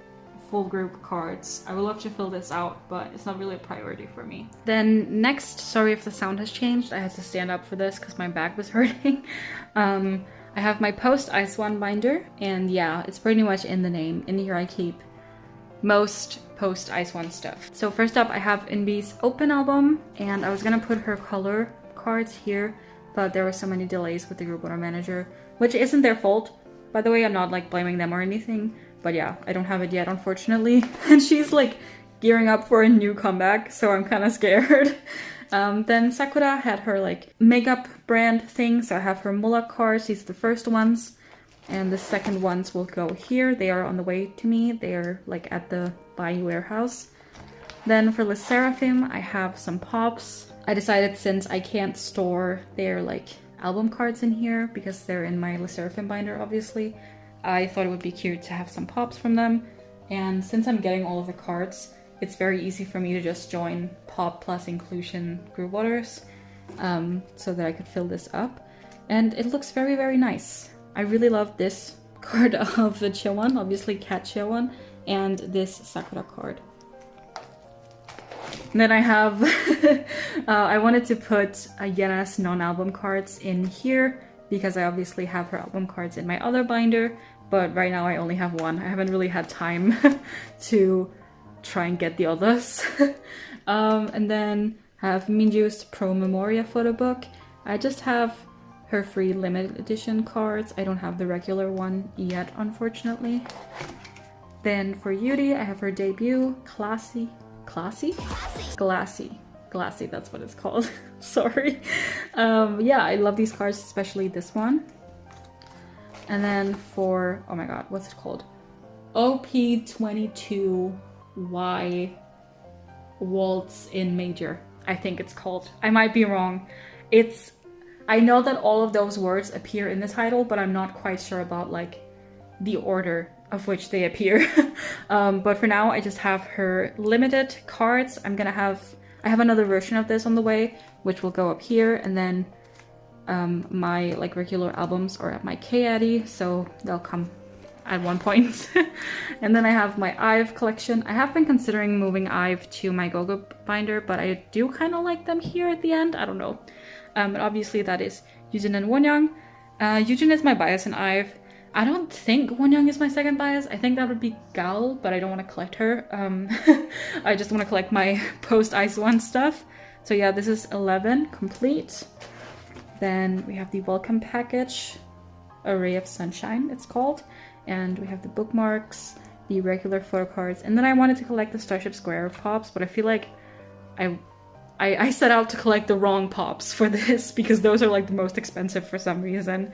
full group cards. I would love to fill this out, but it's not really a priority for me. Then next, sorry if the sound has changed. I had to stand up for this because my back was hurting. I have my post IZONE binder, and yeah, it's pretty much in the name. In here I keep most post IZONE stuff. So first up, I have Eunbi's open album, and I was gonna put her color cards here, but there were so many delays with the group order manager, which isn't their fault. By the way, I'm not like blaming them or anything, but yeah, I don't have it yet, unfortunately. And she's like gearing up for a new comeback, so I'm kind of scared. Then Sakura had her like makeup brand thing, so I have her Mulak cards. These are the first ones. And the second ones will go here. They are on the way to me. They are like at the Bayou warehouse. Then for the Seraphim, I have some pops. I decided since I can't store their like album cards in here because they're in my sserafim binder, obviously, I thought it would be cute to have some pops from them. And since I'm getting all of the cards, it's very easy for me to just join pop plus inclusion group orders so that I could fill this up. And it looks very nice. I really love this card of the Cheewon, obviously Cat Cheewon, and this Sakura card. And then I have, I wanted to put Yena's non-album cards in here because I obviously have her album cards in my other binder, but right now I only have one. I haven't really had time to try and get the others. And then I have Minju's Pro Memoria photo book. I just have her free limited edition cards. I don't have the regular one yet, unfortunately. Then for Yuri, I have her debut, Glassy, that's what it's called. Sorry. Yeah, I love these cards, especially this one. And then for, oh my god, what's it called? OP22Y Waltz in Major, I think it's called. I might be wrong. I know that all of those words appear in the title, but I'm not quite sure about like the order of which they appear. But for now, I just have her limited cards. I have another version of this on the way, which will go up here, and then my like regular albums are at my K-Addy, so they'll come at one point. And then I have my IVE collection. I have been considering moving IVE to my GoGo binder, but I do kind of like them here at the end. I don't know. And obviously that is Yujin and Wonyoung. Yujin is my bias in IVE. I don't think Wonyoung is my second bias. I think that would be Gal, but I don't want to collect her. I just want to collect my post IZONE stuff. So yeah, this is 11 complete. Then we have the welcome package, A Ray of Sunshine it's called. And we have the bookmarks, the regular photo cards. And then I wanted to collect the Starship Square pops, but I feel like I set out to collect the wrong pops for this because those are like the most expensive for some reason.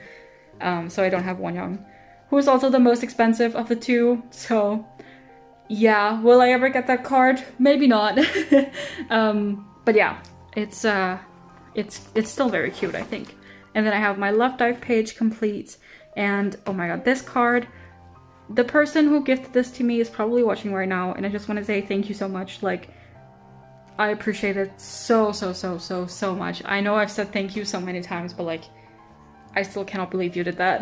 So I don't have Wonyoung, who is also the most expensive of the two. So yeah, will I ever get that card? Maybe not. But yeah, it's it's still very cute, I think. And then I have my Love Dive page complete. And oh my god, this card, the person who gifted this to me is probably watching right now, and I just want to say thank you so much. Like, I appreciate it so much. I know I've said thank you so many times, but like, I still cannot believe you did that.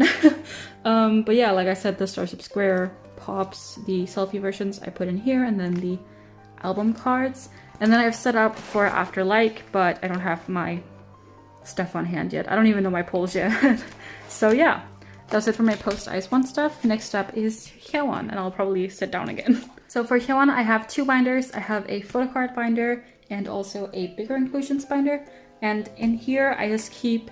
But yeah, like I said, the Starship Square pops, the selfie versions I put in here, and then the album cards. And then I've set up for After Like, but I don't have my stuff on hand yet. I don't even know my polls yet. So yeah, that's it for my post IZONE stuff. Next up is Hyewon, and I'll probably sit down again. So for Hyewon, I have two binders. I have a Photocard binder and also a bigger inclusions binder. And in here, I just keep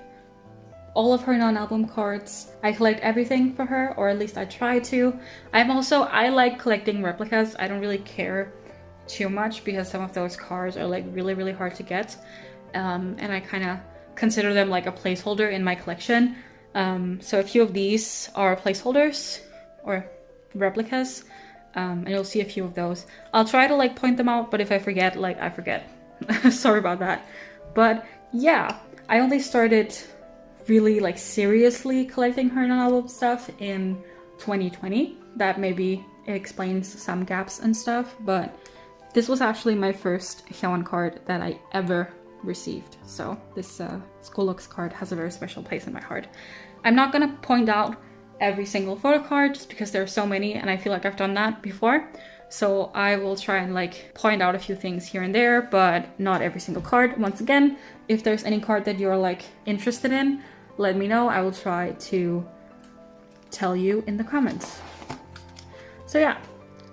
all of her non-album cards. I collect everything for her, or at least I try to. I like collecting replicas. I don't really care too much because some of those cards are like really hard to get. And I kind of consider them like a placeholder in my collection. So a few of these are placeholders or replicas. And you'll see a few of those. I'll try to like point them out, but if I forget, like I forget. Sorry about that. But yeah, I only started really like seriously collecting her non-album stuff in 2020. That maybe explains some gaps and stuff, but this was actually my first Hyewon card that I ever received. So this School Looks card has a very special place in my heart. I'm not gonna point out every single photo card just because there are so many and I feel like I've done that before. So I will try and like point out a few things here and there, but not every single card. Once again, if there's any card that you're like interested in, let me know. I will try to tell you in the comments. So yeah,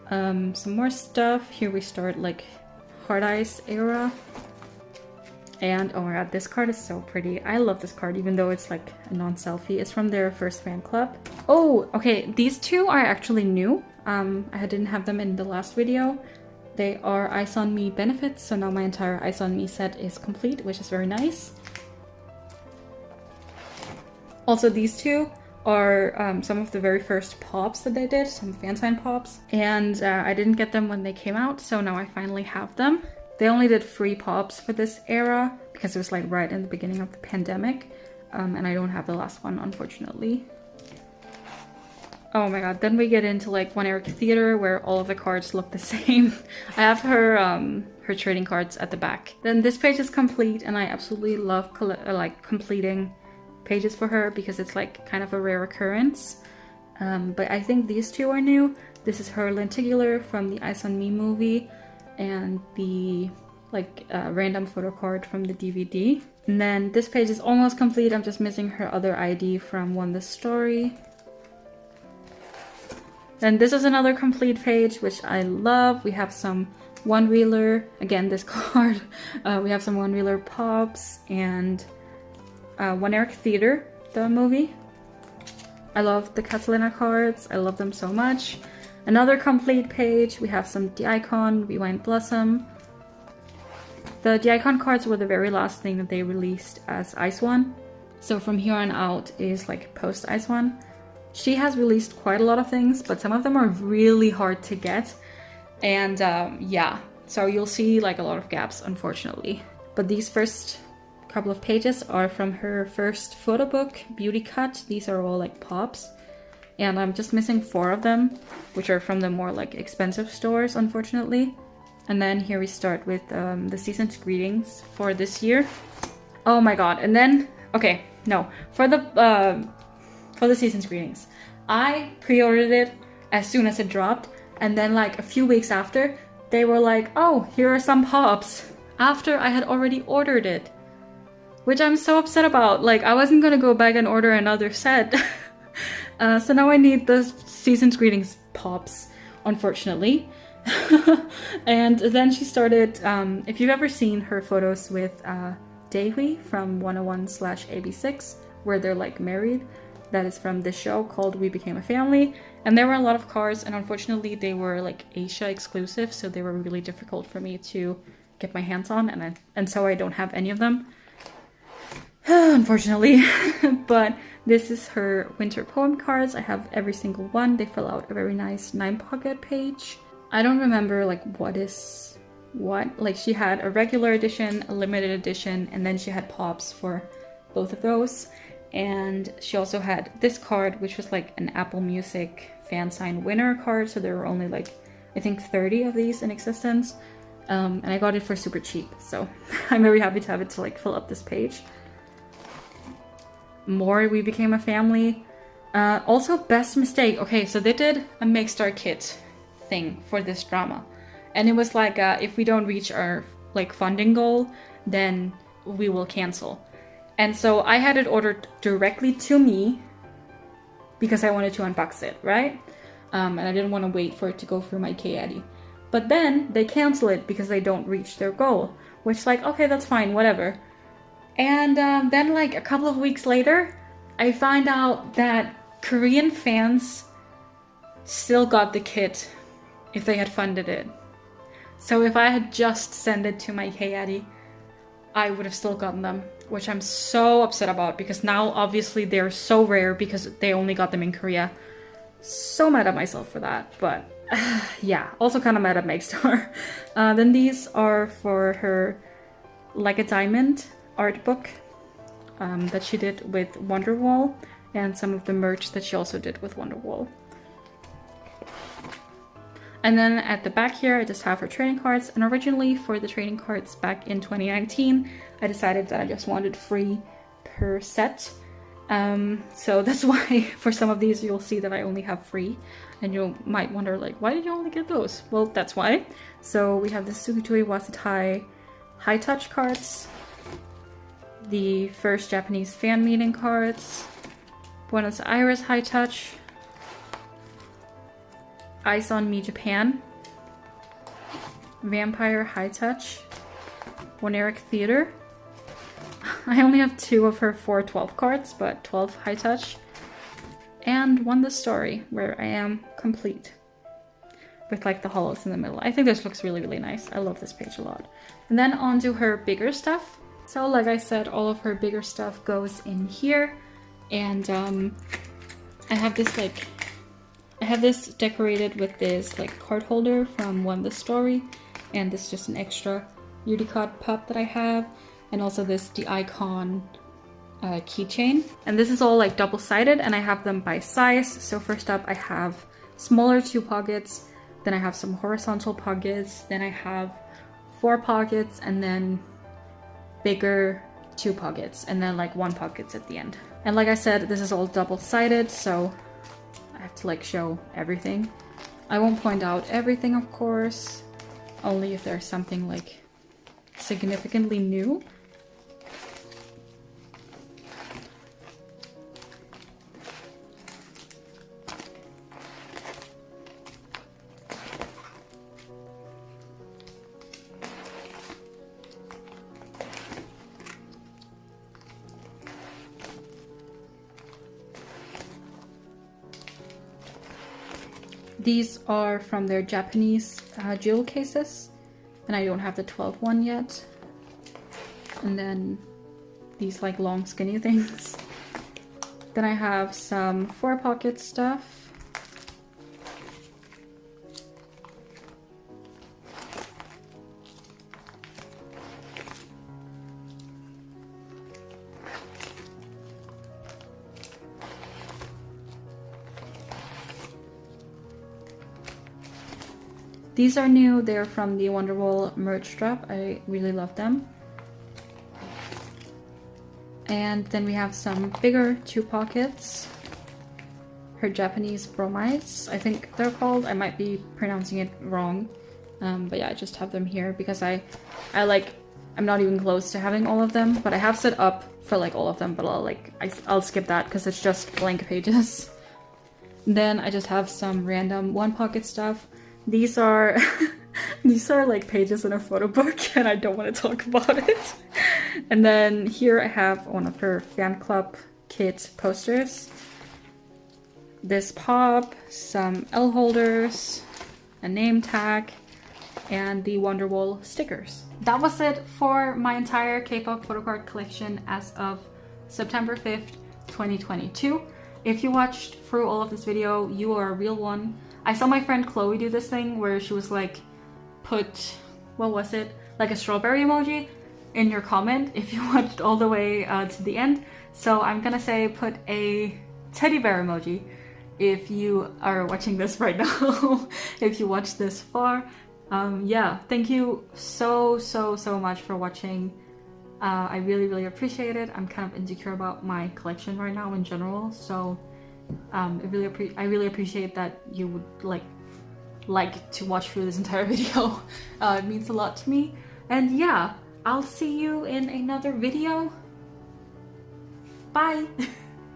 some more stuff. Here we start like Hard Eyes era. And oh my god, this card is so pretty. I love this card, even though it's like a non-selfie. It's from their first fan club. Oh, okay, these two are actually new. I didn't have them in the last video. They are IZONE Me benefits, so now my entire IZONE Me set is complete, which is very nice. Also, these two are some of the very first pops that they did, some fan sign pops. And I didn't get them when they came out, so now I finally have them. They only did free pops for this era because it was like right in the beginning of the pandemic. And I don't have the last one, unfortunately. Oh my god, then we get into like One Erika Theater where all of the cards look the same. I have her her trading cards at the back. Then this page is complete and I absolutely love like completing pages for her because it's like kind of a rare occurrence. But I think these two are new. This is her lenticular from the IZONE Me movie and the like random photo card from the DVD. And then this page is almost complete. I'm just missing her other ID from One The Story. Then this is another complete page, which I love. We have some one-reeler, again this card. We have some one-reeler pops and One Erika Theater, the movie. I love the Catalina cards. I love them so much. Another complete page. We have some D-Icon, Rewind Blossom. The D-Icon cards were the very last thing that they released as IZONE. So from here on out is like post IZONE. She has released quite a lot of things, but some of them are really hard to get. And yeah, so you'll see like a lot of gaps, unfortunately. But these first couple of pages are from her first photo book, Beauty Cut. These are all like pops. And I'm just missing 4 of them, which are from the more like expensive stores, unfortunately. And then here we start with the season's greetings for this year. Oh my god, and then, okay, no, for the season's greetings. I pre-ordered it as soon as it dropped, and then like a few weeks after, they were like, oh, here are some pops, after I had already ordered it. Which I'm so upset about. Like, I wasn't gonna go back and order another set. So now I need the season's greetings pops, unfortunately. And then she started, if you've ever seen her photos with Daehui from 101/AB6, where they're like married, that is from this show called We Became a Family. And there were a lot of cards, and unfortunately they were like Asia exclusive, so they were really difficult for me to get my hands on, and so I don't have any of them. Unfortunately. But this is her winter poem cards. I have every single one. They fill out a very nice 9-pocket page. I don't remember like what is what, like she had a regular edition, a limited edition, and then she had pops for both of those. And she also had this card, which was like an Apple Music fan sign winner card. So there were only like, I think 30 of these in existence. And I got it for super cheap. So I'm very happy to have it to like fill up this page. More We Became a Family. Also Best Mistake. Okay, so they did a Make Star Kit thing for this drama. And it was like, if we don't reach our like funding goal, then we will cancel. And so I had it ordered directly to me because I wanted to unbox it, right? And I didn't want to wait for it to go through my K-Eddy. But then they cancel it because they don't reach their goal, which like, okay, that's fine, whatever. And then like a couple of weeks later, I find out that Korean fans still got the kit if they had funded it. So if I had just sent it to my K-Eddy, I would have still gotten them, which I'm so upset about because now obviously they're so rare because they only got them in Korea. So mad at myself for that, but yeah, also kind of mad at Megstar. Then these are for her Like a Diamond art book that she did with Wonderwall, and some of the merch that she also did with Wonderwall. And then at the back here, I just have her trading cards. And originally for the trading cards back in 2019, I decided that I just wanted free per set. So that's why for some of these you'll see that I only have free. And you might wonder like, why did you only get those? Well, that's why. So we have the Sugitui Wasutai High Touch cards, the first Japanese fan meeting cards, Buenos Aires High Touch, Ice on Me Japan, Vampire High Touch, Oneric Theater. I only have 2 of her 412 cards, but 12 High Touch. And One the Story, where I am complete. With like the hollows in the middle. I think this looks really, really nice. I love this page a lot. And then on to her bigger stuff. So like I said, all of her bigger stuff goes in here. And I have this like... I have this decorated with this like card holder from One the Story, and this is just an extra Yuri pup that I have, and also this The Icon keychain. And this is all like double-sided, and I have them by size. So first up I have smaller 2 pockets, then I have some horizontal pockets, then I have 4 pockets, and then bigger 2 pockets, and then like 1 pocket at the end. And like I said, this is all double-sided, so I have to like show everything. I won't point out everything, of course, only if there's something like significantly new. These are from their Japanese jewel cases, and I don't have the 12 one yet. And then these like long skinny things. Then I have some 4 pocket stuff. These are new, they're from the Wonderwall merch drop. I really love them. And then we have some bigger 2 pockets. Her Japanese bromides, I think they're called. I might be pronouncing it wrong. But yeah, I just have them here because I'm not even close to having all of them, but I have set up for like all of them, but I'll skip that because it's just blank pages. Then I just have some random 1 pocket stuff. These are these are like pages in a photo book, and I don't want to talk about it. And then here I have one of her fan club kit posters. This pop, some L holders, a name tag, and the Wonderwall stickers. That was it for my entire Kpop photocard collection as of September 5th, 2022. If you watched through all of this video, you are a real one. I saw my friend Chloe do this thing where she was like, put what was it, like a strawberry emoji in your comment if you watched all the way to the end. So I'm gonna say put a teddy bear emoji if you are watching this right now, if you watched this far. Yeah, thank you so much for watching. I really appreciate it. I'm kind of insecure about my collection right now in general, so I really appreciate that you would like to watch through this entire video. It means a lot to me. And yeah, I'll see you in another video. Bye.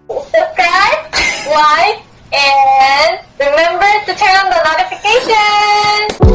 Subscribe, like, and remember to turn on the notifications.